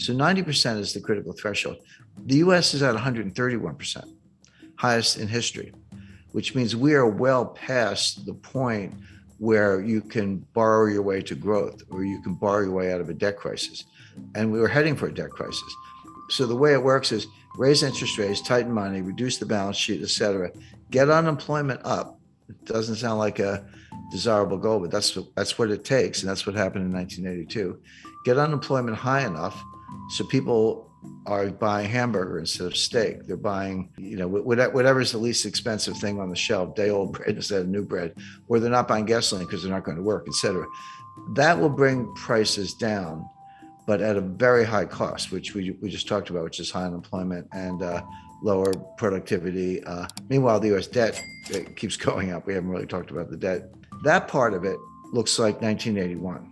So 90% is the critical threshold. The US is at 131%, highest in history, which means we are well past the point where you can borrow your way to growth or you can borrow your way out of a debt crisis. And we were heading for a debt crisis. So the way it works is raise interest rates, tighten money, reduce the balance sheet, et cetera, get unemployment up. It doesn't sound like a desirable goal, but that's what it takes. And that's what happened in 1982. Get unemployment high enough so people are buying hamburger instead of steak. They're buying, whatever's the least expensive thing on the shelf, day-old bread instead of new bread, or they're not buying gasoline because they're not going to work, et cetera. That will bring prices down, but at a very high cost, which we just talked about, which is high unemployment and lower productivity. Meanwhile, the U.S. debt keeps going up. We haven't really talked about the debt. That part of it looks like 1981.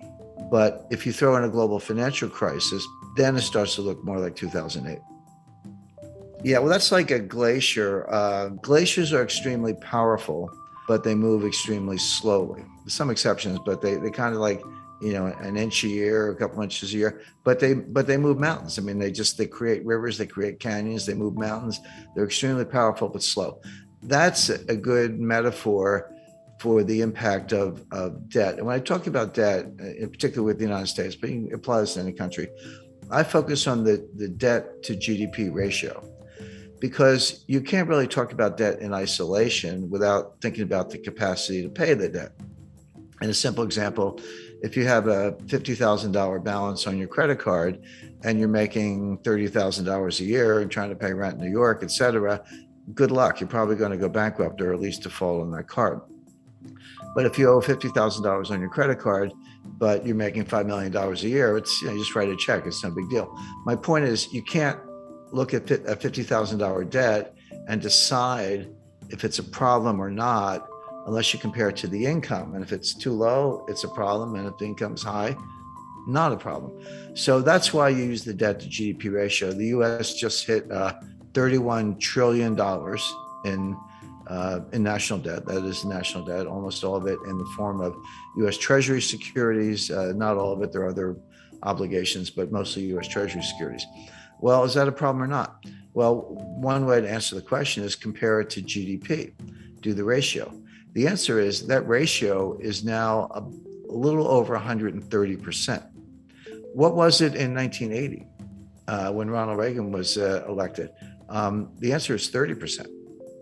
But if you throw in a global financial crisis, then it starts to look more like 2008. Yeah, well, that's like a glacier. Glaciers are extremely powerful, but they move extremely slowly. There's some exceptions, but they kind of like, an inch a year, a couple inches a year, but they move mountains. I mean, they create rivers, they create canyons, they move mountains. They're extremely powerful, but slow. That's a good metaphor for the impact of debt. And when I talk about debt, in particular with the United States, but you can apply this to any country, I focus on the debt to GDP ratio, because you can't really talk about debt in isolation without thinking about the capacity to pay the debt. And a simple example, if you have a $50,000 balance on your credit card and you're making $30,000 a year and trying to pay rent in New York, et cetera, good luck. You're probably going to go bankrupt or at least default on that card. But if you owe $50,000 on your credit card, but you're making $5 million a year, it's, you just write a check. It's no big deal. My point is, you can't look at a $50,000 debt and decide if it's a problem or not unless you compare it to the income. And if it's too low, it's a problem. And if the income's high, not a problem. So that's why you use the debt to GDP ratio. The US just hit $31 trillion in national debt. That is national debt, almost all of it in the form of US Treasury securities, not all of it. There are other obligations, but mostly US Treasury securities. Well, is that a problem or not? Well, one way to answer the question is compare it to GDP, do the ratio. The answer is that ratio is now a little over 130%. What was it in 1980 when Ronald Reagan was elected? The answer is 30%.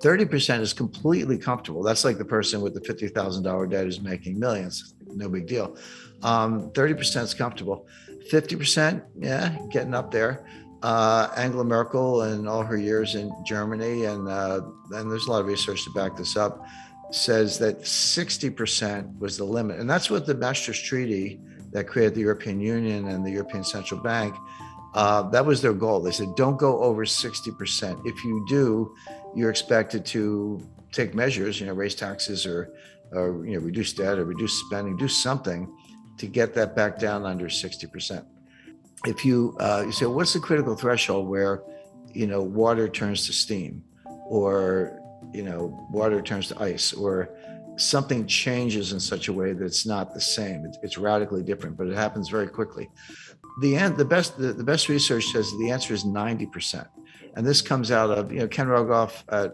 30% is completely comfortable. That's like the person with the $50,000 debt who's making millions. No big deal. 30% is comfortable. 50%, yeah, getting up there. Angela Merkel and all her years in Germany, and there's a lot of research to back this up, says that 60% was the limit. And that's what the Maastricht Treaty that created the European Union and the European Central Bank, that was their goal. They said, don't go over 60%. If you do, you're expected to take measures, raise taxes or reduce debt or reduce spending, do something to get that back down under 60%. If you say, what's the critical threshold where, water turns to steam, or, water turns to ice, or something changes in such a way that it's not the same. It's radically different, but it happens very quickly. The best research says the answer is 90%. And this comes out of, Ken Rogoff at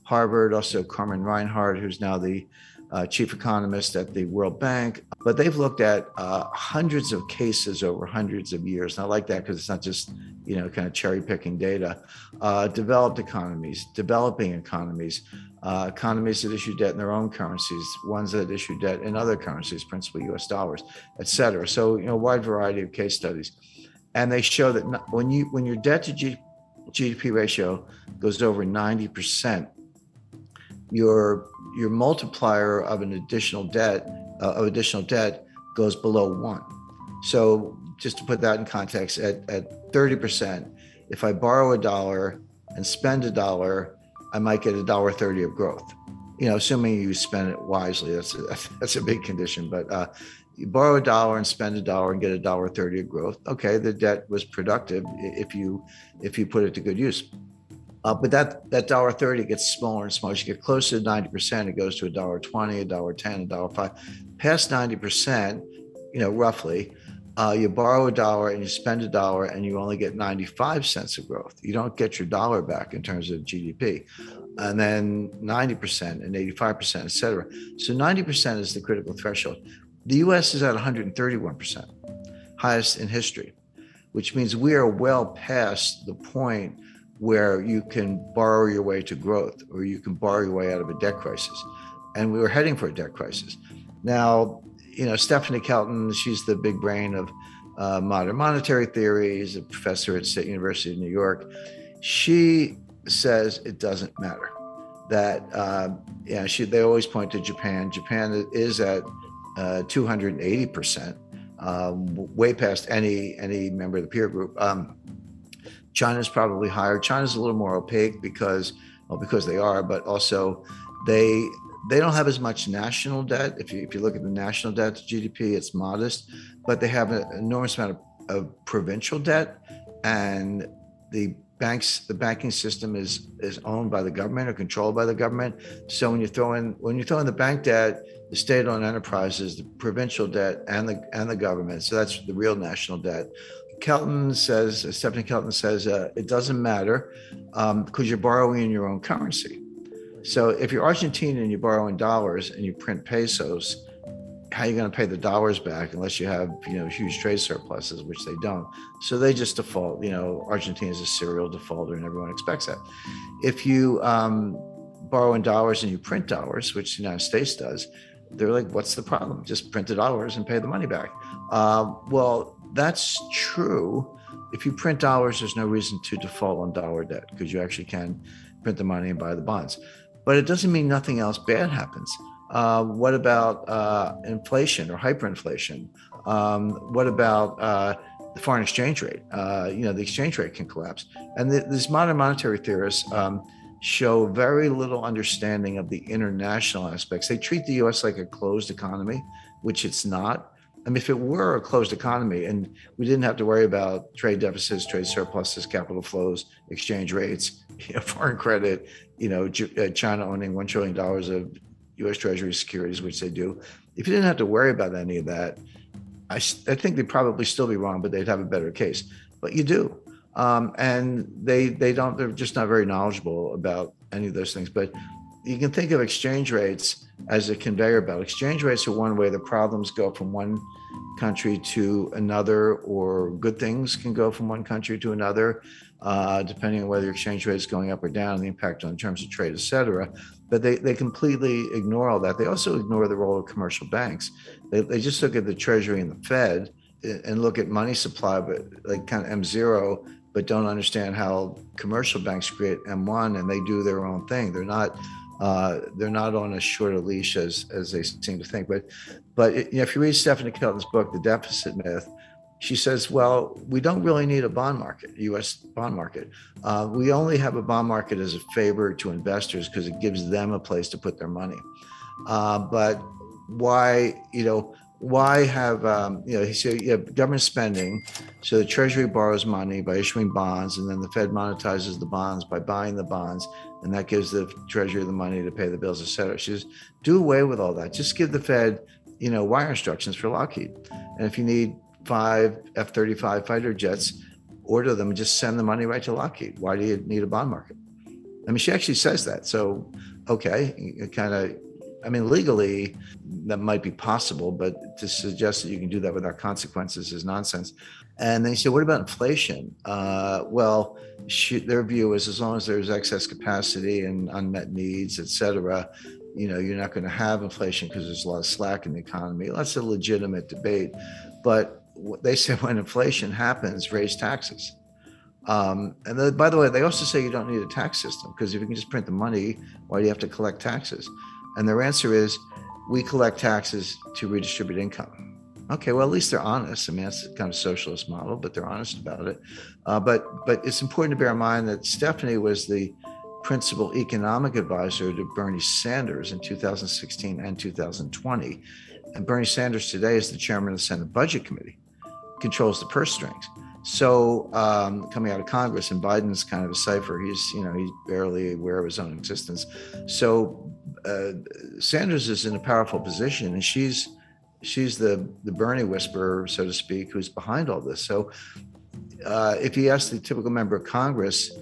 Harvard, also Carmen Reinhart, who's now the chief economist at the World Bank. But they've looked at hundreds of cases over hundreds of years. And I like that because it's not just, kind of cherry picking data. Developed economies, developing economies, economies that issue debt in their own currencies, ones that issue debt in other currencies, principally US dollars, et cetera. So, a wide variety of case studies. And they show that when your debt to GDP ratio goes over 90%, your multiplier of additional debt goes below 1. So just to put that in context, at 30%, if I borrow $1 and spend $1, I might get $1.30 of growth. Assuming you spend it wisely, that's a big condition. But you borrow $1 and spend $1 and get $1.30 of growth. Okay, the debt was productive if you put it to good use. But that $1.30 gets smaller and smaller. As you get closer to 90%, it goes to $1.20, $1.10, $1.05. Past 90%, roughly, You borrow a dollar and you spend a dollar and you only get 95 cents of growth. You don't get your dollar back in terms of GDP. And then 90% and 85%, et cetera. So 90% is the critical threshold. The US is at 131%, highest in history, which means we are well past the point where you can borrow your way to growth or you can borrow your way out of a debt crisis. And we were heading for a debt crisis. Now, Stephanie Kelton, she's the big brain of modern monetary theory. She's a professor at State University of New York. She says it doesn't matter. That they always point to Japan. Japan is at 280%, way past any member of the peer group. China's probably higher. China's a little more opaque because they are, but also they don't have as much national debt. If you look at the national debt to GDP, it's modest, but they have an enormous amount of provincial debt, and the banking system is owned by the government or controlled by the government. So when you throw in the bank debt, the state-owned enterprises, the provincial debt, and the government, so that's the real national debt. Stephanie Kelton says it doesn't matter because you're borrowing in your own currency. So if you're Argentine and you borrow in dollars and you print pesos, how are you going to pay the dollars back unless you have huge trade surpluses, which they don't? So they just default. Argentina is a serial defaulter, and everyone expects that. If you borrow in dollars and you print dollars, which the United States does, they're like, "What's the problem? Just print the dollars and pay the money back." Well, that's true. If you print dollars, there's no reason to default on dollar debt because you actually can print the money and buy the bonds. But it doesn't mean nothing else bad happens. What about inflation or hyperinflation? What about the foreign exchange rate? The exchange rate can collapse. And these modern monetary theorists show very little understanding of the international aspects. They treat the US like a closed economy, which it's not. I mean, if it were a closed economy and we didn't have to worry about trade deficits, trade surpluses, capital flows, exchange rates, foreign credit, China owning $1 trillion of U.S. Treasury securities, which they do. If you didn't have to worry about any of that, I think they'd probably still be wrong, but they'd have a better case. But you do. And they don't, they're just not very knowledgeable about any of those things. But you can think of exchange rates as a conveyor belt. Exchange rates are one way the problems go from one country to another, or good things can go from one country to another, depending on whether your exchange rate is going up or down, the impact on terms of trade, et cetera. But they completely ignore all that. They also ignore the role of commercial banks. They just look at the Treasury and the Fed and look at money supply, but like kind of M0, but don't understand how commercial banks create M1 and they do their own thing. They're not on as short a leash as they seem to think. But if you read Stephanie Kelton's book, The Deficit Myth, she says, well, we don't really need a bond market, U.S. bond market. We only have a bond market as a favor to investors because it gives them a place to put their money. But why have, he said, you have government spending. So the Treasury borrows money by issuing bonds, and then the Fed monetizes the bonds by buying the bonds. And that gives the Treasury the money to pay the bills, et cetera. She says, do away with all that. Just give the Fed, wire instructions for Lockheed. And if you need 5 F-35 fighter jets, order them and just send the money right to Lockheed. Why do you need a bond market? I mean, she actually says that. So, okay, legally, that might be possible, but to suggest that you can do that without consequences is nonsense. And then you say, what about inflation? Their view is as long as there's excess capacity and unmet needs, et cetera, you're not going to have inflation because there's a lot of slack in the economy. That's a legitimate debate. But they say when inflation happens, raise taxes. And then, by the way, they also say you don't need a tax system because if you can just print the money, why do you have to collect taxes? And their answer is, we collect taxes to redistribute income. Okay, well, at least they're honest. I mean, that's kind of socialist model, but they're honest about it. But it's important to bear in mind that Stephanie was the principal economic advisor to Bernie Sanders in 2016 and 2020. And Bernie Sanders today is the chairman of the Senate Budget Committee, controls the purse strings. So coming out of Congress, and Biden's kind of a cipher. He's barely aware of his own existence. So Sanders is in a powerful position, and she's she's the Bernie whisperer, so to speak, who's behind all this. So if you ask the typical member of Congress,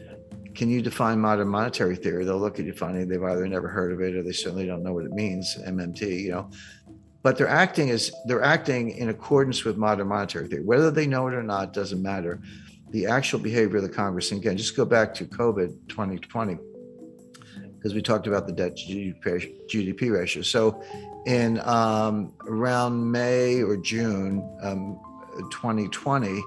can you define modern monetary theory? They'll look at you funny. They've either never heard of it or they certainly don't know what it means, MMT, But they're acting in accordance with modern monetary theory. Whether they know it or not doesn't matter. The actual behavior of the Congress, and again, just go back to COVID 2020, because we talked about the debt to GDP ratio. So in around May or June 2020,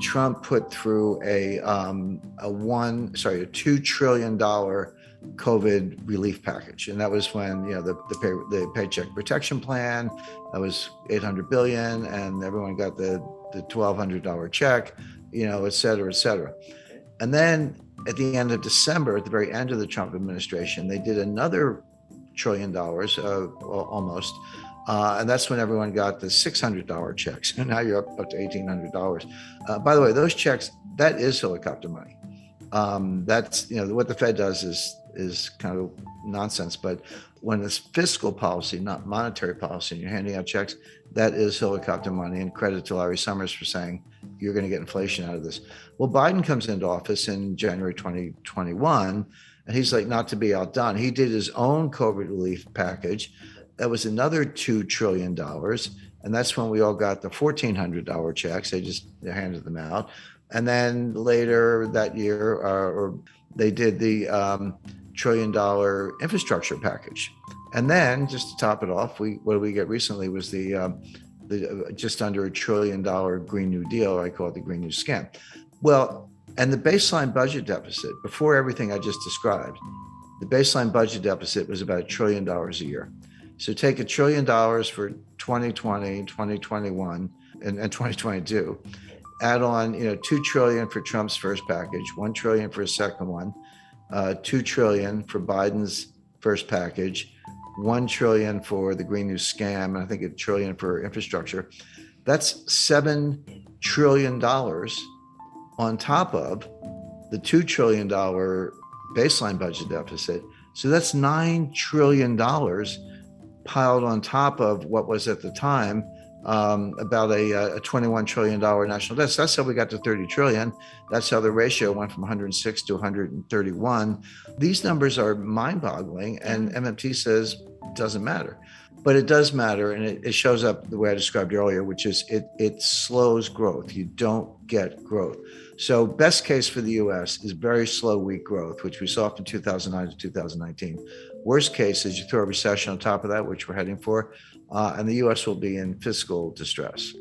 Trump put through a $2 trillion COVID relief package, and that was when the Paycheck Protection Plan, that was $800 billion, and everyone got the $1,200 check, et cetera, et cetera. And then at the end of December, at the very end of the Trump administration, they did another $1 trillion, almost. And that's when everyone got the $600 checks. And now you're up to $1,800. By the way, those checks, that is helicopter money. That's, what the Fed does is kind of nonsense. But when it's fiscal policy, not monetary policy, and you're handing out checks, that is helicopter money. And credit to Larry Summers for saying you're going to get inflation out of this. Well, Biden comes into office in January 2021, and he's like, not to be outdone, he did his own COVID relief package. That was another $2 trillion. And that's when we all got the $1,400 checks. They handed them out. And then later that year, or they did the $1 trillion infrastructure package. And then just to top it off, what did we get recently was the just under $1 trillion Green New Deal. I call it the Green New Scam. Well, and the baseline budget deficit, before everything I just described, the baseline budget deficit was about $1 trillion a year. So take $1 trillion for 2020, 2021, and 2022. Add on, $2 trillion for Trump's first package, $1 trillion for his second one, $2 trillion for Biden's first package, $1 trillion for the Green New Scam, and I think $1 trillion for infrastructure. That's $7 trillion on top of the $2 trillion baseline budget deficit. So that's $9 trillion piled on top of what was at the time about a $21 trillion national debt. So that's how we got to 30 trillion. That's how the ratio went from 106 to 131. These numbers are mind-boggling, and MMT says it doesn't matter. But it does matter, and it shows up the way I described earlier, which is it slows growth. You don't get growth. So best case for the U.S. is very slow, weak growth, which we saw from 2009 to 2019. Worst case is you throw a recession on top of that, which we're heading for, and the U.S. will be in fiscal distress.